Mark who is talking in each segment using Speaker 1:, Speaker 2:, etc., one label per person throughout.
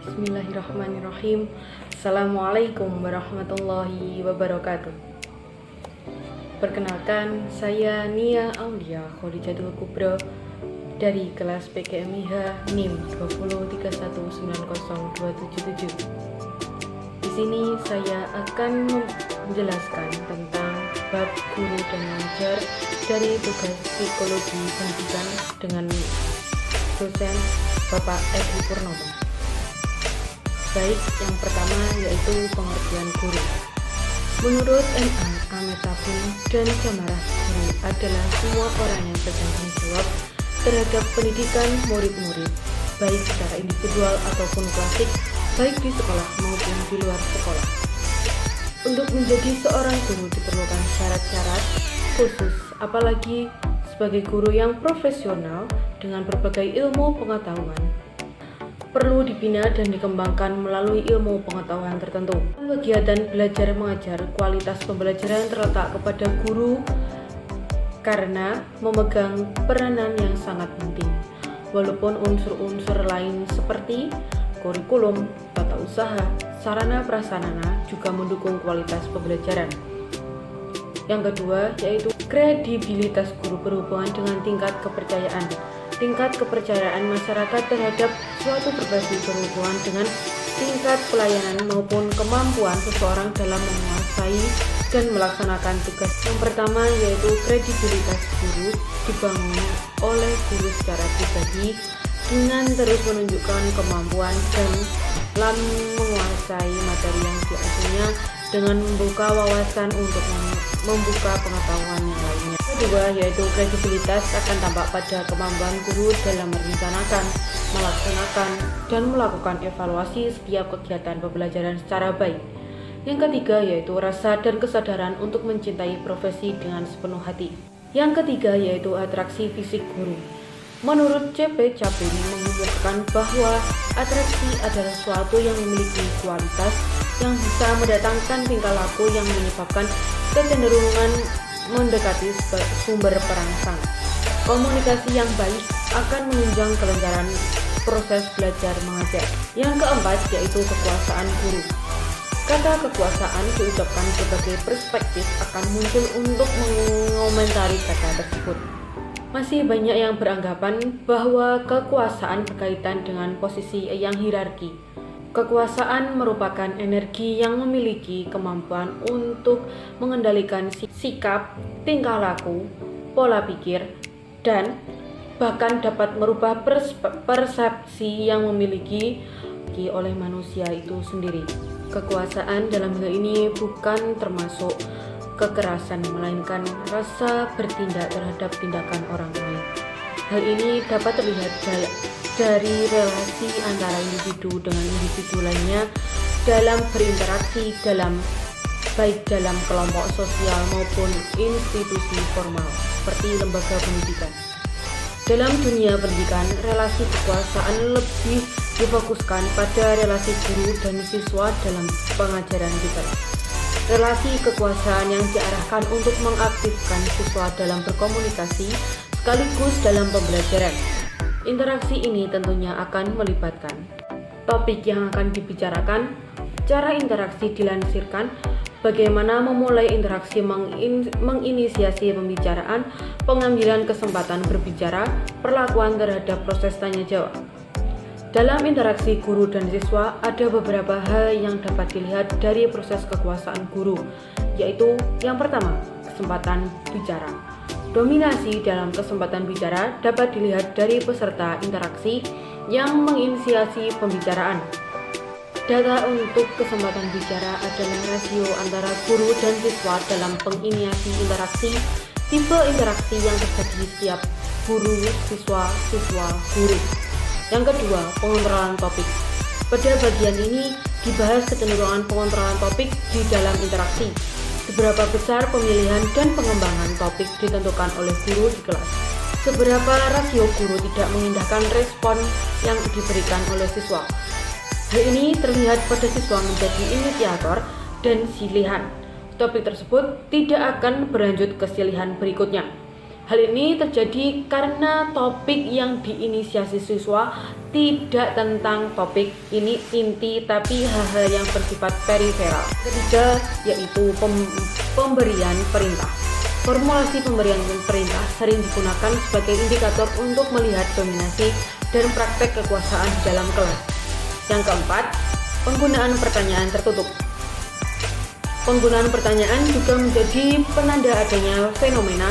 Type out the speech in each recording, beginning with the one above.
Speaker 1: Bismillahirrahmanirrahim. Assalamualaikum warahmatullahi wabarakatuh. Perkenalkan, saya Nia Aulia Khadijatul Kubro dari kelas PKMIH NIM 203190277. Di sini saya akan menjelaskan tentang bab guru dan mengajar dari tugas psikologi pendidikan dengan dosen Bapak Edi Purnomo. Baik, yang pertama yaitu pengertian guru. Menurut M.A. Ametabun dan Jamarah, guru adalah semua orang yang bertanggung jawab terhadap pendidikan murid-murid, baik secara individual ataupun klasik, baik di sekolah maupun di luar sekolah. Untuk menjadi seorang guru diperlukan syarat-syarat khusus, apalagi sebagai guru yang profesional dengan berbagai ilmu pengetahuan. Perlu dibina dan dikembangkan melalui ilmu pengetahuan tertentu. Kegiatan belajar mengajar, kualitas pembelajaran terletak kepada guru karena memegang peranan yang sangat penting. Walaupun unsur-unsur lain seperti kurikulum, tata usaha, sarana prasarana juga mendukung kualitas pembelajaran. Yang kedua yaitu kredibilitas guru berhubungan dengan tingkat kepercayaan. Tingkat kepercayaan masyarakat terhadap suatu profesi berhubungan dengan tingkat pelayanan maupun kemampuan seseorang dalam menguasai dan melaksanakan tugas. Yang pertama yaitu kredibilitas guru dibangun oleh guru secara pribadi dengan terus menunjukkan kemampuan dan dalam menguasai materi yang diajarnya dengan membuka wawasan untuk membuka pengetahuan yang lainnya. Kedua yaitu kredibilitas akan tampak pada kemampuan guru dalam merencanakan, melaksanakan, dan melakukan evaluasi setiap kegiatan pembelajaran secara baik. Yang ketiga yaitu rasa dan kesadaran untuk mencintai profesi dengan sepenuh hati. Yang ketiga yaitu atraksi fisik guru. Menurut C.P. Chapin mengumumkan bahwa atraksi adalah suatu yang memiliki kualitas yang bisa mendatangkan tingkah laku yang menyebabkan kecenderungan mendekati sumber perangsang. Komunikasi yang baik akan menunjang kelancaran proses belajar mengajar. Yang keempat yaitu kekuasaan guru. Kata kekuasaan diucapkan sebagai perspektif akan muncul untuk mengomentari kata tersebut. Masih banyak yang beranggapan bahwa kekuasaan berkaitan dengan posisi yang hierarki. Kekuasaan merupakan energi yang memiliki kemampuan untuk mengendalikan sikap, tingkah laku, pola pikir, dan bahkan dapat merubah persepsi yang memiliki oleh manusia itu sendiri. Kekuasaan dalam hal ini bukan termasuk kekerasan, melainkan rasa bertindak terhadap tindakan orang lain. Hal ini dapat terlihat dari relasi antara individu dengan individu lainnya dalam berinteraksi baik dalam kelompok sosial maupun institusi formal seperti lembaga pendidikan. Dalam dunia pendidikan, relasi kekuasaan lebih difokuskan pada relasi guru dan siswa dalam pengajaran di kelas. Relasi kekuasaan yang diarahkan untuk mengaktifkan siswa dalam berkomunikasi sekaligus dalam pembelajaran. Interaksi ini tentunya akan melibatkan topik yang akan dibicarakan, cara interaksi dilansirkan, bagaimana memulai interaksi, menginisiasi pembicaraan, pengambilan kesempatan berbicara, perlakuan terhadap proses tanya jawab. Dalam interaksi guru dan siswa, ada beberapa hal yang dapat dilihat dari proses kekuasaan guru, yaitu yang pertama, kesempatan bicara. Dominasi dalam kesempatan bicara dapat dilihat dari peserta interaksi yang menginisiasi pembicaraan. Data untuk kesempatan bicara adalah rasio antara guru dan siswa dalam penginisiasi interaksi, tipe interaksi yang terjadi setiap guru, siswa, guru. Yang kedua, pengontrolan topik. Pada bagian ini dibahas kecenderungan pengontrolan topik di dalam interaksi. Seberapa besar pemilihan dan pengembangan topik ditentukan oleh guru di kelas. Seberapa rasio guru tidak mengindahkan respon yang diberikan oleh siswa. Hal ini terlihat pada siswa menjadi inisiator dan silihan. Topik tersebut tidak akan berlanjut ke silihan berikutnya. Hal ini terjadi karena topik yang diinisiasi siswa tidak tentang topik ini inti, tapi hal-hal yang bersifat periferal. Ketiga, yaitu pemberian perintah. Formulasi pemberian perintah sering digunakan sebagai indikator untuk melihat dominasi dan praktek kekuasaan di dalam kelas. Yang keempat, penggunaan pertanyaan tertutup. Penggunaan pertanyaan juga menjadi penanda adanya fenomena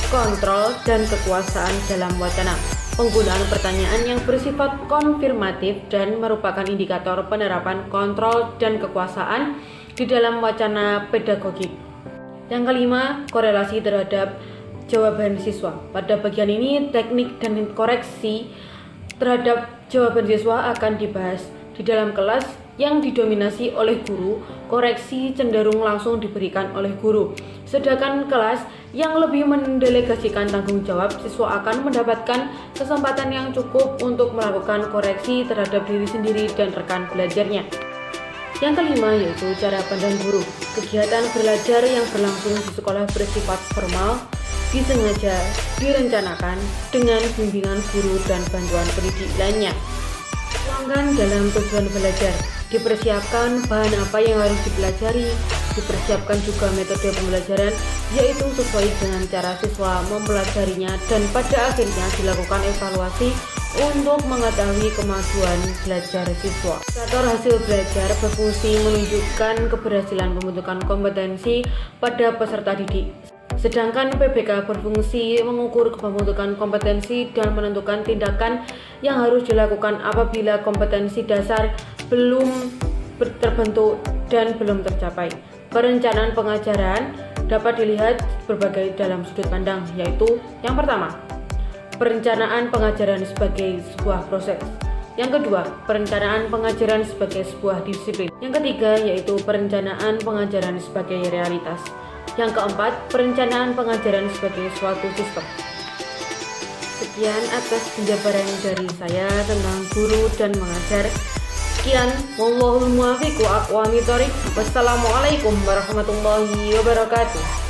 Speaker 1: kontrol dan kekuasaan dalam wacana. Penggunaan pertanyaan yang bersifat konfirmatif dan merupakan indikator penerapan kontrol dan kekuasaan di dalam wacana pedagogik. Yang kelima, korelasi terhadap jawaban siswa. Pada bagian ini, teknik dan koreksi terhadap jawaban siswa akan dibahas. Di dalam kelas yang didominasi oleh guru, koreksi cenderung langsung diberikan oleh guru. Sedangkan kelas yang lebih mendelegasikan tanggung jawab, siswa akan mendapatkan kesempatan yang cukup untuk melakukan koreksi terhadap diri sendiri dan rekan belajarnya. Yang kelima yaitu cara pandang guru. Kegiatan belajar yang berlangsung di sekolah bersifat formal, disengaja direncanakan dengan bimbingan guru dan bantuan pendidik lainnya. Tuangkan dalam tujuan belajar, dipersiapkan bahan apa yang harus dipelajari, dipersiapkan juga metode pembelajaran, yaitu sesuai dengan cara siswa mempelajarinya, dan pada akhirnya dilakukan evaluasi untuk mengetahui kemajuan belajar siswa. Indikator hasil belajar berfungsi menunjukkan keberhasilan pembentukan kompetensi pada peserta didik. Sedangkan PBK berfungsi mengukur pembentukan kompetensi dan menentukan tindakan yang harus dilakukan apabila kompetensi dasar belum terbentuk dan belum tercapai. Perencanaan pengajaran dapat dilihat berbagai dalam sudut pandang, yaitu yang pertama, perencanaan pengajaran sebagai sebuah proses. Yang kedua, perencanaan pengajaran sebagai sebuah disiplin. Yang ketiga, yaitu perencanaan pengajaran sebagai realitas. Yang keempat, perencanaan pengajaran sebagai suatu sistem. Sekian atas penjabaran dari saya tentang guru dan mengajar. Sekian, wallahul muwaffiq wa aqwamit thoriq. Wassalamualaikum warahmatullahi wabarakatuh.